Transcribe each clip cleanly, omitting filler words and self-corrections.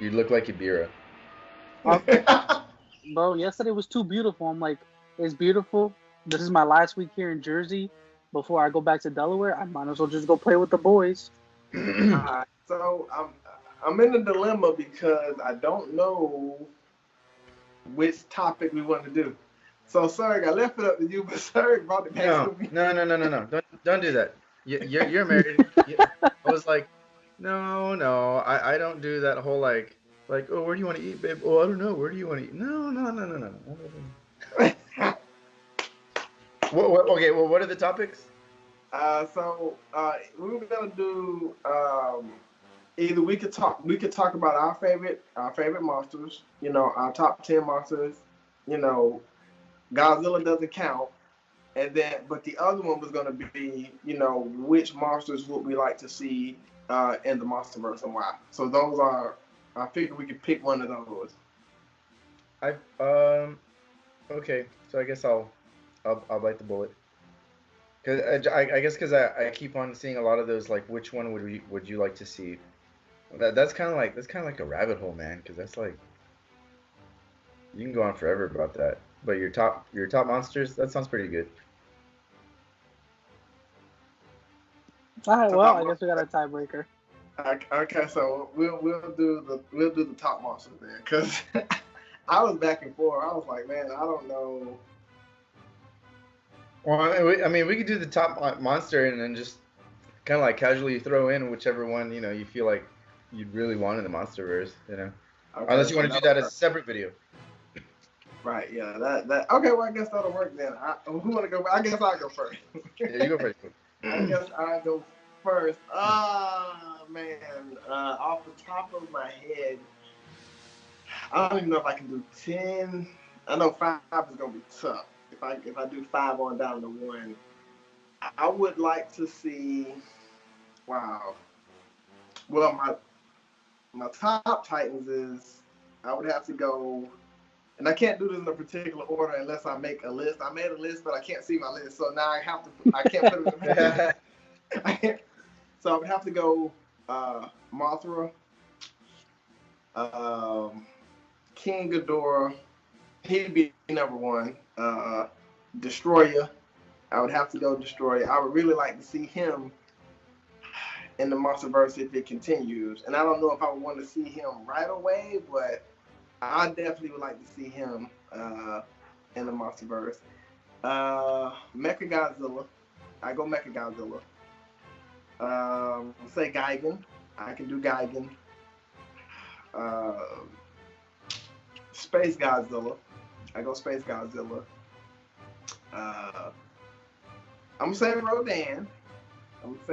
You look like Ibira. Um, bro, yesterday was too beautiful. I'm like, it's beautiful. This is my last week here in Jersey. Before I go back to Delaware, I might as well just go play with the boys. So I'm in a dilemma because I don't know which topic we want to do. So Serg, I left it up to you, but Serg brought it back No, to me. no, no, no, no, no. Don't do that. You're married. I was like, no, no, I don't do that whole like, oh, where do you want to eat, babe? Oh, I don't know. Where do you want to eat? No, no, no, no, no, no. Okay, well, what are the topics? We were gonna do either we could talk about our favorite monsters, our top 10 monsters, you know, Godzilla doesn't count. And then, but the other one was gonna be, which monsters would we like to see in the MonsterVerse and why. So those are, I figured we could pick one of those. I okay, so I guess I'll bite the bullet. Cause I guess because I keep on seeing a lot of those like which one would you like to see? That's kind of like a rabbit hole, man. Because that's like you can go on forever about that. But your top monsters, that sounds pretty good. All right, well, I Top, guess we got a tiebreaker. okay, so we'll do the top monsters then, because I was back and forth. I was like, man, I don't know. Well, I mean, we could do the top monster and then just kind of like casually throw in whichever one you feel like you'd really want in the MonsterVerse. Okay, Unless you so want to do that'll that as a work. separate video. Right, yeah, that okay. Well, I guess that'll work then. Who want to go? I guess I'll go first. Yeah, you go first. I guess I'll go first. Ah, man, off the top of my head, I don't even know if I can do 10. I know 5 is gonna be tough. If I do 5 on down to 1, I would like to see. Wow. Well, my top Titans is, I would have to go, and I can't do this in a particular order unless I make a list. I made a list, but I can't see my list, so now I can't put it in the So I would have to go Mothra, um, King Ghidorah. He'd be number 1. Destroyer. I would have to go Destroyer. I would really like to see him in the MonsterVerse if it continues. And I don't know if I would want to see him right away, but I definitely would like to see him in the MonsterVerse. Mechagodzilla. I go Mechagodzilla. Say Gigan. I can do Gigan. Uh, Space Godzilla. I go Space Godzilla. I'm gonna say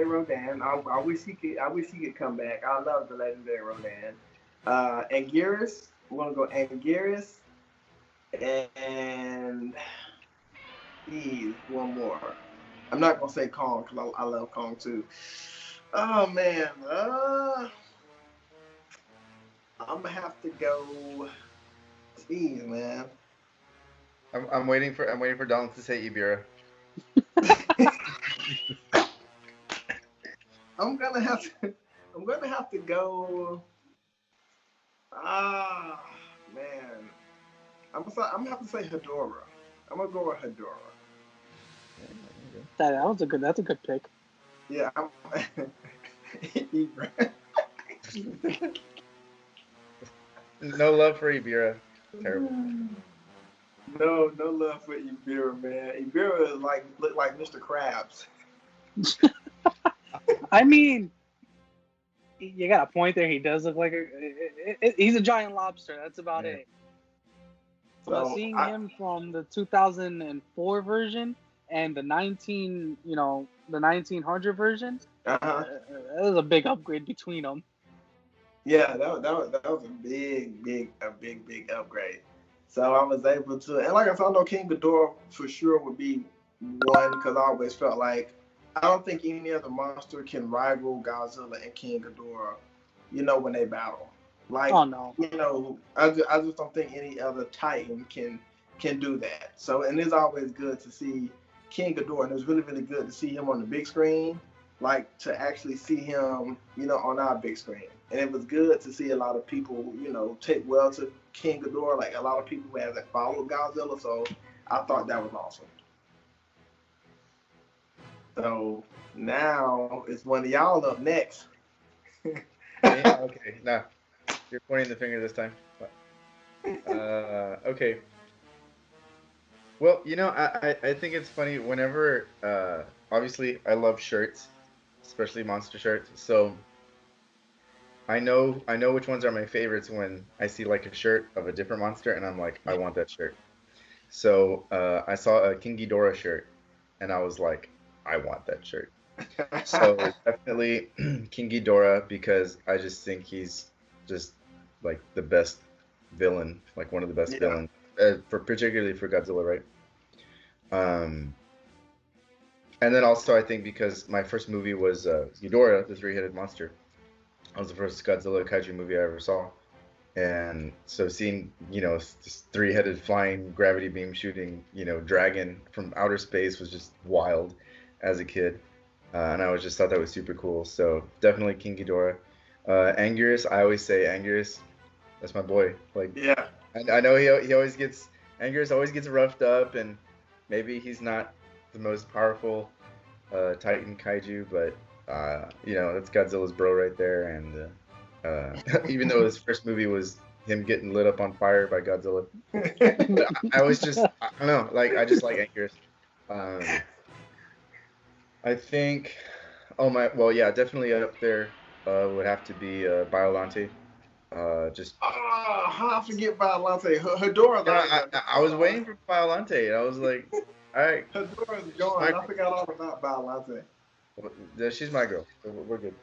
Rodan. I wish he could. I wish he could come back. I love the legendary Rodan. Anguirus. We're gonna go Anguirus, and geez, one more. I'm not gonna say Kong because I love Kong too. Oh man, I'm gonna have to go. Geez, man. I'm waiting for Donald to say Ibira. I'm gonna have to go. Ah, man. I'm gonna have to say Hedorah. I'm gonna go with Hedorah. That's a good pick. Yeah, No love for Ibira. Terrible. no love for Ibira, man. Ibira is look like Mr. Krabs. I mean, you got a point there. He does look like he's a giant lobster. That's about Yeah. it. But seeing him from the 2004 version and the 1900 version, that was a big upgrade between them. Yeah, that was a big upgrade. So I was able to, and like I said, I know King Ghidorah for sure would be one because I always felt like I don't think any other monster can rival Godzilla and King Ghidorah, when they battle. Like, Oh no. I just don't think any other Titan can do that. So, and it's always good to see King Ghidorah, and it's really, really good to see him on the big screen, like to actually see him, on our big screen. And it was good to see a lot of people, take well to King Ghidorah. Like a lot of people who haven't followed Godzilla, so I thought that was awesome. So now it's one of y'all up next. Okay, nah, you're pointing the finger this time. Okay. Well, I think it's funny whenever obviously I love shirts, especially monster shirts. So I know which ones are my favorites when I see like a shirt of a different monster and I'm like, I want that shirt. So I saw a King Ghidorah shirt and I was like, I want that shirt. So definitely King Ghidorah because I just think he's just like the best villain, like one of the best Yeah. villains, for particularly for Godzilla, right? Um, and then also I think because my first movie was Ghidorah, the three-headed monster. That was the first Godzilla kaiju movie I ever saw. And so seeing, this three-headed flying gravity beam shooting, dragon from outer space was just wild as a kid. And I was just thought that was super cool. So definitely King Ghidorah. Anguirus, I always say Anguirus. That's my boy. Like, Yeah. I know he always gets Anguirus always gets roughed up, and maybe he's not the most powerful Titan kaiju, but that's Godzilla's bro right there. And even though his first movie was him getting lit up on fire by Godzilla, but I was just I don't know, like I just like Anguirus. Um, I think, oh my, well yeah, definitely up there would have to be Biolante. Just Oh, how I forget Biollante? Hedora's yeah, out of there. I was waiting for Biolante. I was like, all right, Hedora's she's gone. my I forgot all about Biollante. she's my girl. So we're good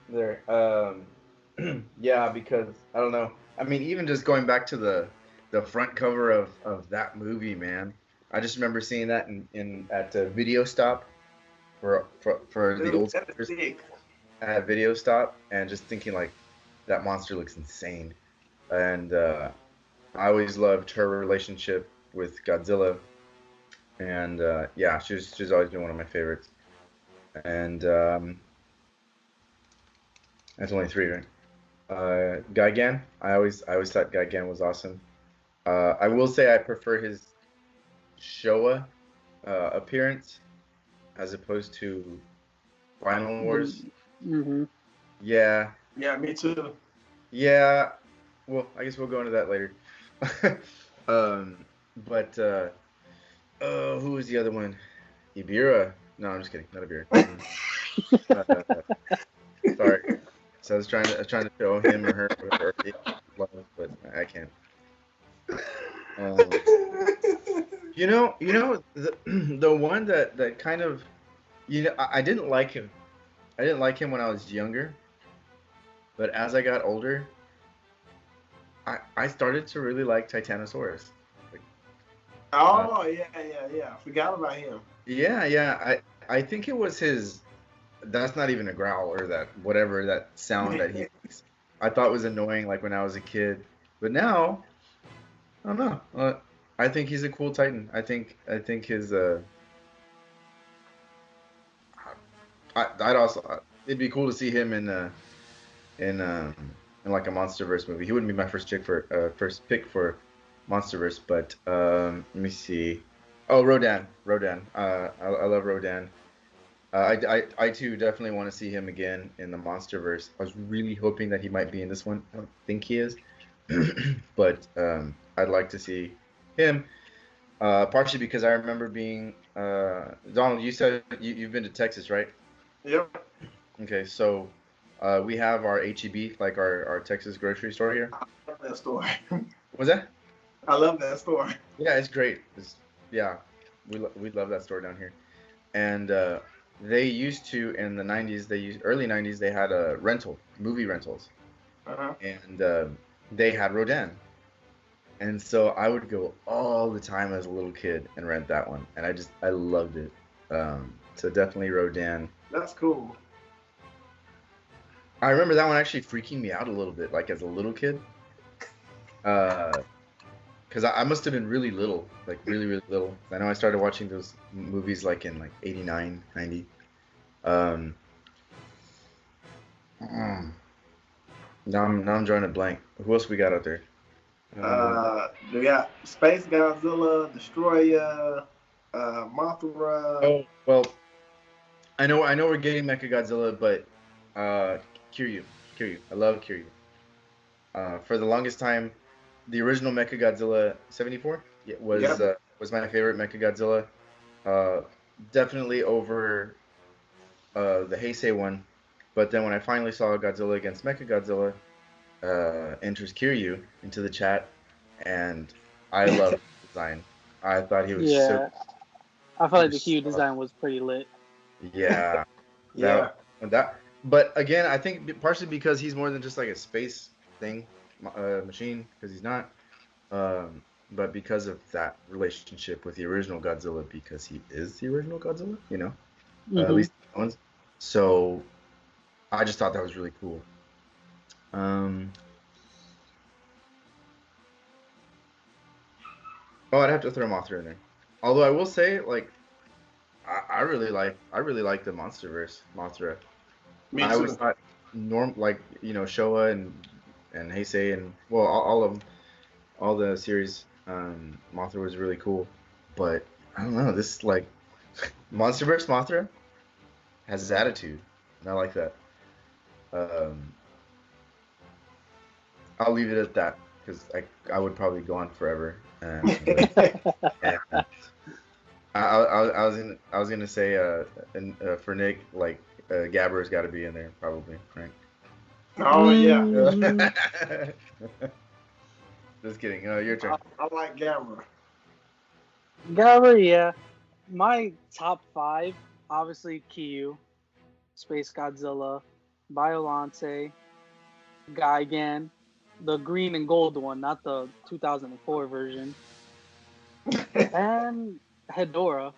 there. Yeah, because I don't know. I mean, even just going back to the front cover of that movie, man. I just remember seeing that in at Video Stop for the Dude, old that is schoolers sick. at Video Stop, and just thinking like that monster looks insane. And I always loved her relationship with Godzilla, and yeah, she's always been one of my favorites. And that's only three, right? Gigan, I always thought Gigan was awesome. I will say I prefer his Showa appearance as opposed to Final Wars. Mm-hmm. Yeah, Yeah, me too. yeah. Well, I guess we'll go into that later. But who was the other one? Ibira? No, I'm just kidding. Not Ibira. Uh, sorry. So I was trying to show him or her or it love, but I can't. Um, the the one that kind of I didn't like him. I didn't like him when I was younger, but as I got older, I started to really like Titanosaurus. Like, uh, Oh, yeah. I forgot about him. yeah, yeah. I think it was his. That's not even a growl or that whatever that sound that he makes. I thought was annoying like when I was a kid, but now I don't know. I think he's a cool Titan. I think his I'd also it'd be cool to see him in in like a MonsterVerse movie. He wouldn't be my first pick for MonsterVerse, but let me see. Oh, Rodan. I love Rodan. I too definitely want to see him again in the MonsterVerse. I was really hoping that he might be in this one. I don't think he is, but I'd like to see him. Partially because I remember being Donald. You said you've been to Texas, right? Yep. Okay, so we have our HEB, like our Texas grocery store here. I love that story. Was that? I love that story. Yeah, it's great. Yeah, we love that store down here. And they used to in the 90s, early 90s, they had a movie rentals, Uh-huh. and they had Rodan. And so I would go all the time as a little kid and rent that one, and I loved it. So definitely Rodan. That's cool. I remember that one actually freaking me out a little bit, like as a little kid. Because I must have been really little, like really, really little. I know I started watching those movies like in like 89, 90. Um, mm, Now I'm drawing a blank. Who else we got out there? We got Space Godzilla, Destroyer, Mothra. Oh well, I know we're getting Mechagodzilla, but uh, Kiryu, Kiryu, I love Kiryu. For the longest time, the original Mechagodzilla '74 Yep. was my favorite Mechagodzilla. Uh, Definitely over the Heisei one. But then when I finally saw Godzilla against Mechagodzilla, enters Kiryu into the chat, and I love his design. I thought he was so Yeah, I felt he like the was Q so design was pretty lit. yeah Yeah. that. But again, I think partially because he's more than just like a space thing, machine, because he's not. But because of that relationship with the original Godzilla, because he is the original Godzilla, at Hmm. least the ones. So I just thought that was really cool. Um, oh, I'd have to throw Mothra in there. Although I will say, like, I really like the MonsterVerse Mothra. Me I always too. thought like Showa and Heisei and well all of them, all the series, Mothra was really cool. But I don't know, this like MonsterVerse Mothra has his attitude, and I like that. Um, I'll leave it at that because I would probably go on forever. And I was gonna say for Nick, like, Gabber's got to be in there probably, right? Oh yeah. Just kidding. Your turn. I like Gamma. Gabber, yeah. My top five, obviously Kyu, Space Godzilla, Biolante, Gigan, the green and gold one, not the 2004 version, and Hedorah.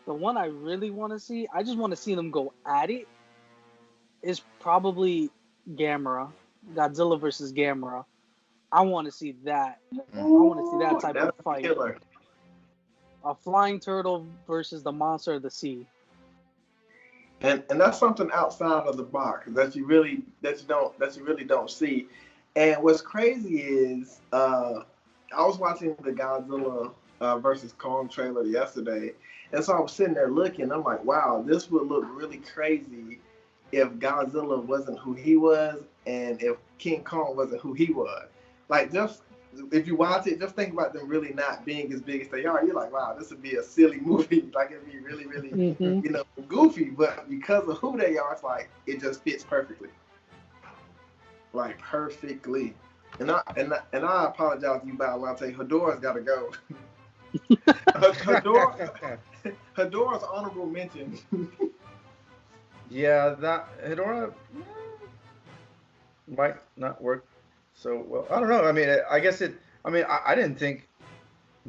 The one I really want to see, I just want to see them go at it, is probably Gamera. Godzilla versus Gamera. I want to see that. I want to see that Ooh, type of that's a fight. killer. A flying turtle versus the monster of the sea. And that's something outside of the box that you really don't see. And what's crazy is I was watching the Godzilla versus Kong trailer yesterday, and so I was sitting there looking. I'm like, wow, this would look really crazy if Godzilla wasn't who he was, and if King Kong wasn't who he was. Like, just if you watch it, just think about them really not being as big as they are. You're like, wow, this would be a silly movie. Like, it'd be really, really, Mm-hmm. goofy. But because of who they are, it's like it just fits perfectly, like perfectly. And I apologize to you, Biolante. Hedorah's got to go. Hedorah, Hedorah's honorable mention. Yeah, that Hedorah might not work so well. I don't know. I mean, I guess it. I mean, I didn't think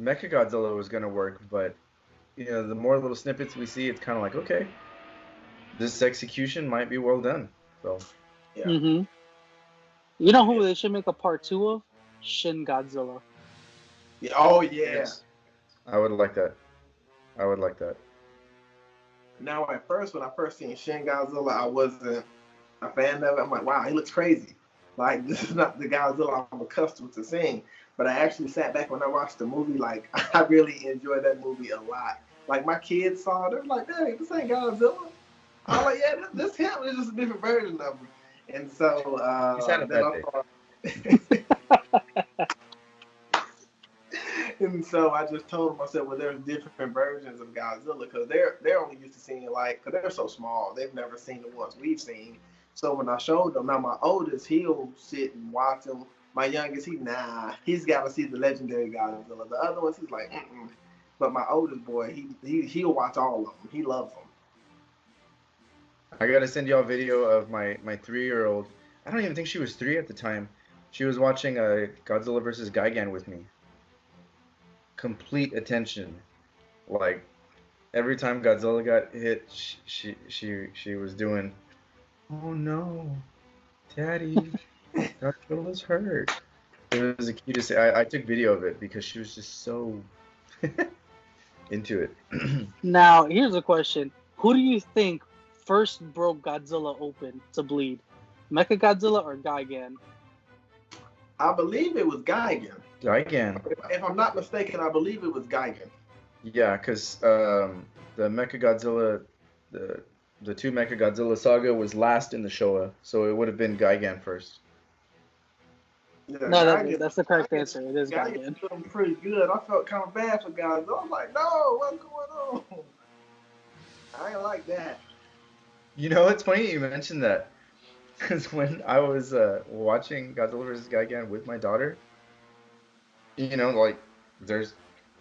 Mechagodzilla was gonna work, but the more little snippets we see, it's kind of like, okay, this execution might be well done. So Yeah. Mm-hmm. You know who they should make a part two of? Shin Godzilla. Yeah. Oh yeah. yes, I would like that. I would like that. Now, at first, when I first seen Shin Godzilla, I wasn't a fan of it. I'm like, wow, he looks crazy. Like, this is not the Godzilla I'm accustomed to seeing. But I actually sat back when I watched the movie. Like, I really enjoyed that movie a lot. Like, my kids saw it. They were like, "Dang, this ain't Godzilla." I was like, "Yeah, this him. It's just a different version of him." And so He's had a then bad I day. thought, and so I just told them, I said, well, there's different versions of Godzilla because they're only used to seeing, like, because they're so small, they've never seen the ones we've seen. So when I showed them, now my oldest, he'll sit and watch them. My youngest, he's got to see the legendary Godzilla. The other ones, he's like, mm-mm. But my oldest boy, he'll watch all of them. He loves them. I gotta send y'all a video of my 3-year-old. I don't even think she was 3 at the time. She was watching Godzilla versus Gigan with me. Complete attention. Like every time Godzilla got hit, she was doing, "Oh no, Daddy, Godzilla's hurt." It was the cutest. I took video of it because she was just so into it. Now, here's a question. Who do you think first broke Godzilla open to bleed? Mechagodzilla or Gigan? I believe it was Gigan. Gigan. If I'm not mistaken, I believe it was Gigan. Yeah, because the Mechagodzilla, the two Mechagodzilla saga was last in the Showa, so it would have been Gigan first. Yeah, No, Gigan, that's the correct answer. It is Gigan. Feeling pretty good. I felt kind of bad for guys. I was like, no, what's going on? I ain't like that. You know, it's funny you mentioned that, because when I was watching Godzilla vs. Gigan with my daughter, you know, like there's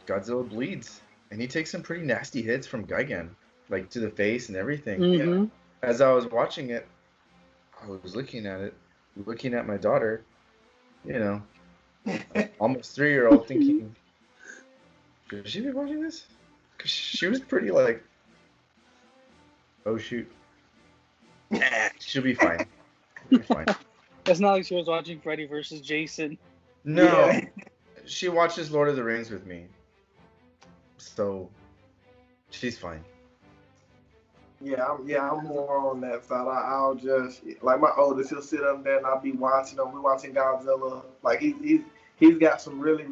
Godzilla bleeds, and he takes some pretty nasty hits from Gigan, like to the face and everything. Mm-hmm. As I was watching it, I was looking at my daughter, you know, almost 3-year-old, thinking, should she be watching this? Because she was pretty like, oh shoot, she'll be fine. She'll be fine. It's not like she was watching Freddy versus Jason. No, Yeah. she watches Lord of the Rings with me, so she's fine. I'm more on that side. I'll just like my oldest. He'll sit up there and I'll be watching him. We're watching Godzilla. Like he's got some really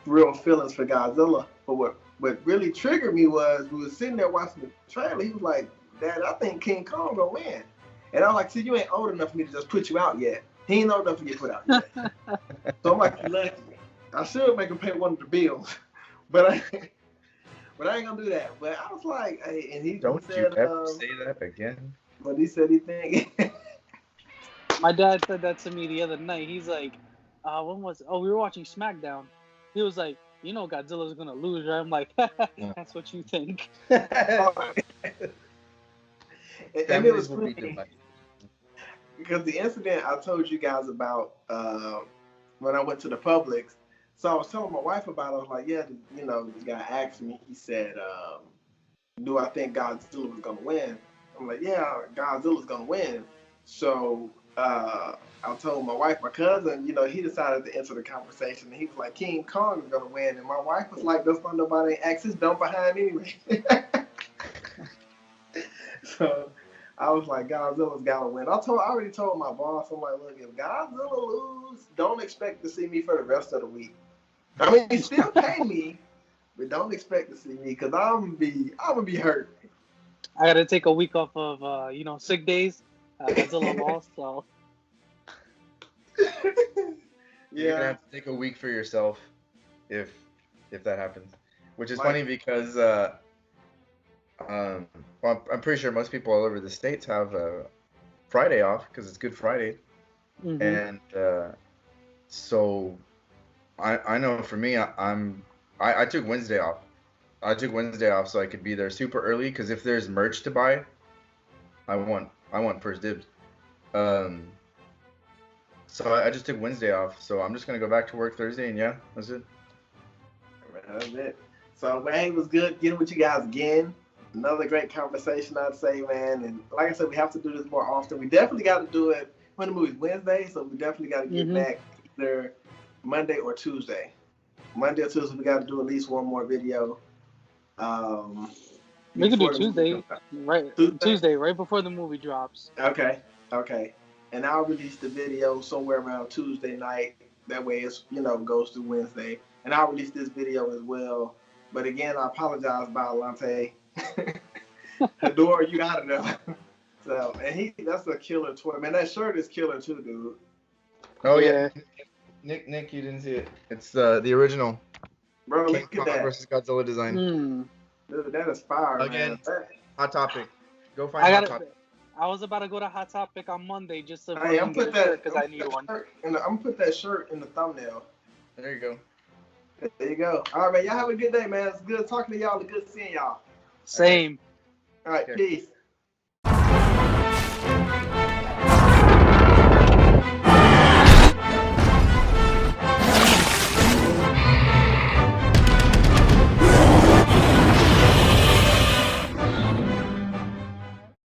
real feelings for Godzilla. But what really triggered me was we was sitting there watching the trailer. He was like, "Dad, I think King Kong gonna win." And I'm like, "See, you ain't old enough for me to just put you out yet. He ain't old enough to get put out yet." So I'm like, "You lucky. I should make him pay one of the bills, but I ain't gonna do that." But I was like, "Hey," and he Don't said, you ever say that again? but he said he think. My dad said that to me the other night. He's like, when was it? Oh, we were watching SmackDown. He was like, you know Godzilla's gonna lose, right? I'm like, that's what you think. And it was Families will be funny divided. because the incident I told you guys about when I went to the Publix. So I was telling my wife about it. I was like, "Yeah, you know, this guy asked me. He said, do I think Godzilla was gonna win?" I'm like, "Yeah, Godzilla's gonna win." So I told my wife, my cousin, you know, he decided to enter the conversation. And he was like, "King Kong is gonna win," and my wife was like, "That's why nobody asked his dumb behind anyway." So I was like, Godzilla's gotta win. I already told my boss, I'm like, "Look, if Godzilla lose, don't expect to see me for the rest of the week. I mean, still pay me, but don't expect to see me because I'm gonna be hurt." I gotta take a week off of sick days. Godzilla lost, so You're gonna Yeah, have to take a week for yourself if that happens. Which is Like- funny because well, I'm pretty sure most people all over the states have Friday off because it's Good Friday, mhm. and so I know for me I took Wednesday off. I took Wednesday off so I could be there super early because if there's merch to buy, I want first dibs. So I just took Wednesday off. So I'm just gonna go back to work Thursday, and yeah, that's it. that's it. So, man, it was good getting with you guys again. Another great conversation, I'd say, man. And like I said, we have to do this more often. We definitely got to do it when the movie's Wednesday, so we definitely got to get Mhm. back either Monday or Tuesday. Monday or Tuesday, we got to do at least one more video. We could do before the movie Tuesday, comes out. right? Tuesday? Tuesday, right before the movie drops. Okay. And I'll release the video somewhere around Tuesday night. That way it's, goes through Wednesday. And I'll release this video as well. But again, I apologize, Biollante. Hador, you out of there. So, and that's a killer toy. Man, that shirt is killer too, dude. Oh yeah. Nick, you didn't see it. It's the original Bro, King look at Kong that. versus Godzilla design. Hmm. Dude, that is fire, Again, man. Hot Topic. Go find I Hot gotta. Topic. I was about to go to Hot Topic on Monday just to Hey, I'm get put a shirt that because I need one. I'm gonna put that shirt in the thumbnail. There you go. There you go. All right, man. Y'all have a good day, man. It's good talking to y'all and good seeing y'all. Same. All right, Okay. peace.